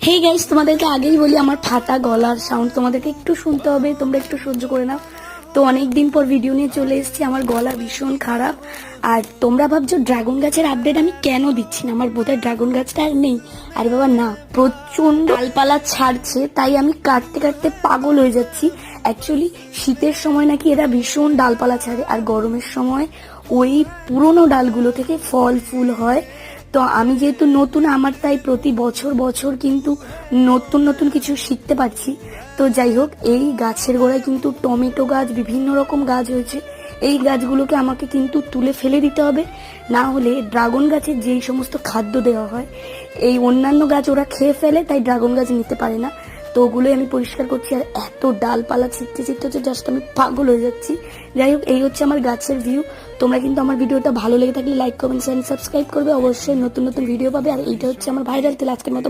Hey guys, তোমাদেরকে আগেই বলি আমার ফাটা গলার সাউন্ড তোমাদেরকে একটু শুনতে হবে, তোমরা একটু সহ্য করে নাও। তো অনেকদিন পর ভিডিও নিয়ে চলে এসেছি, আমার গলা ভীষণ খারাপ। আর তোমরা ভাবছো ড্রাগন গাছের আপডেট আমি কেন দিচ্ছি না, আমার বোধহয় ড্রাগন গাছটা আর নেই। আরে বাবা না, প্রচন্ড ডালপালা ছাড়ছে, তাই আমি কাটতে কাটতে পাগল হয়ে যাচ্ছি। অ্যাকচুয়ালি শীতের সময় নাকি এরা ভীষণ ডালপালা ছাড়ে, আর গরমের সময় ওই পুরোনো ডালগুলো থেকে ফল ফুল হয়। তো আমি যেহেতু নতুন, আমার তাই প্রতি বছর বছর কিন্তু নতুন নতুন কিছু শিখতে পারছি। তো যাই হোক, এই গাছের গোড়ায় কিন্তু টমেটো গাছ, বিভিন্ন রকম গাছ হয়েছে। এই গাছগুলোকে আমাকে কিন্তু তুলে ফেলে দিতে হবে, না হলে ড্রাগন গাছের যেই সমস্ত খাদ্য দেওয়া হয় এই অন্যান্য গাছ ওরা খেয়ে ফেলে, তাই ড্রাগন গাছ নিতে পারে না। তো ওগুলোই আমি পরিষ্কার করছি, আর এত ডালপালা ছিটতে ছিটতে হচ্ছে জাস্ট আমি পাগল হয়ে যাচ্ছি। যাই হোক, এই হচ্ছে আমার গাছের ভিউ। তোমরা কিন্তু আমার ভিডিওটা ভালো লেগে থাকলে লাইক কমেন্ট শেয়ার সাবস্ক্রাইব করবে, অবশ্যই নতুন নতুন ভিডিও পাবে। আর এইটা হচ্ছে আমার ভাইরাল তেল, আজকের মতো